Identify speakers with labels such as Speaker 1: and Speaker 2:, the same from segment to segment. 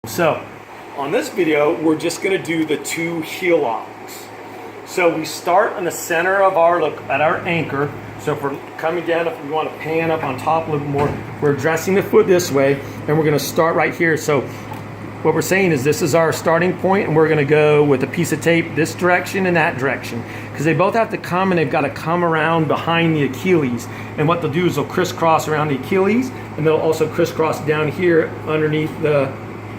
Speaker 1: So on this video, we're just going to do the 2 heel locks. So we start in the center of our look at our anchor. So if we're coming down, if we want to pan up on top a little more, we're addressing the foot this way, and we're going to start right here. So what we're saying is this is our starting point, and we're going to go with a piece of tape this direction and that direction, because they both have to come, and they've got to come around behind the Achilles. And what they'll do is they'll crisscross around the Achilles, and they'll also crisscross down here underneath the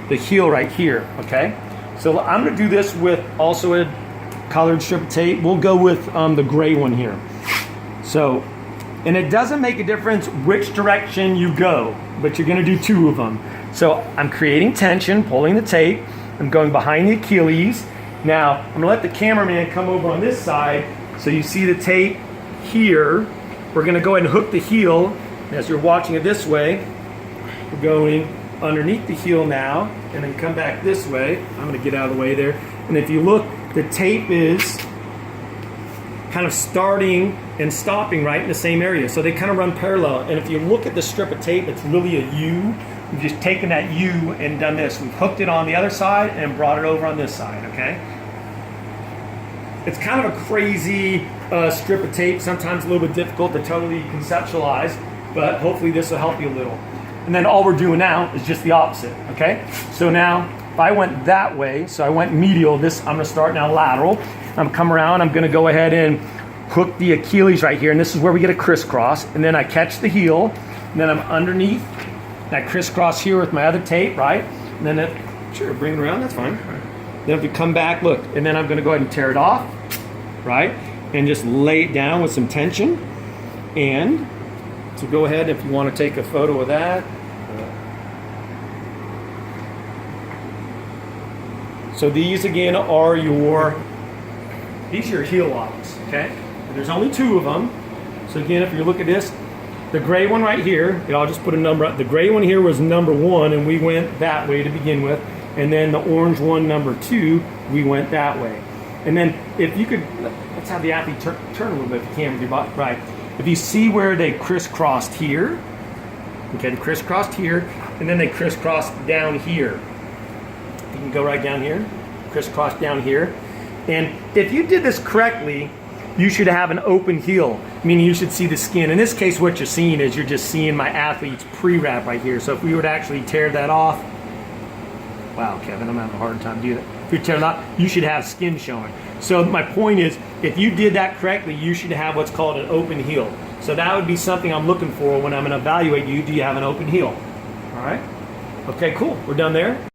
Speaker 1: heel right here. Okay, so I'm going to do this with also a colored strip of tape. We'll go with the gray one here. So, and it doesn't make a difference which direction you go, but you're going to do 2 of them. So I'm creating tension, pulling the tape. I'm going behind the Achilles. Now I'm going to let the cameraman come over on this side, so you see the tape here. We're going to go ahead and hook the heel. As you're watching it this way, we're going underneath the heel now, and then come back this way. I'm going to get out of the way there. And if you look, the tape is kind of starting and stopping right in the same area. So they kind of run parallel. And if you look at the strip of tape, it's really a U. We've just taken that U and done this. We've hooked it on the other side and brought it over on this side, okay? It's kind of a crazy strip of tape, sometimes a little bit difficult to totally conceptualize, but hopefully this will help you a little. And then all we're doing now is just the opposite, okay? So now, if I went that way, so I went medial, I'm gonna start now lateral. I'm come around, I'm gonna go ahead and hook the Achilles right here, and this is where we get a crisscross, and then I catch the heel, and then I'm underneath, and I crisscross here with my other tape, right? And then, sure, bring it around, that's fine. Then if you come back, look, and then I'm gonna go ahead and tear it off, right? And just lay it down with some tension. And so go ahead if you wanna take a photo of that. So these again are your heel locks, okay? And there's only 2 of them. So again, if you look at this, the gray one right here, I'll just put a number up. The gray one here was number 1, and we went that way to begin with. And then the orange one, number 2, we went that way. And then if you could, let's have the athlete turn a little bit if you can with your body, right? If you see where they crisscrossed here, okay, they crisscrossed here, and then they crisscrossed down here. You can go right down here, crisscross down here. And if you did this correctly, you should have an open heel, meaning you should see the skin. In this case, what you're seeing is you're just seeing my athlete's pre-wrap right here. So if we were to actually tear that off, wow, Kevin, I'm having a hard time doing that. If you tear it off, you should have skin showing. So my point is, if you did that correctly, you should have what's called an open heel. So that would be something I'm looking for when I'm going to evaluate you. Do you have an open heel? All right? Okay, cool. We're done there.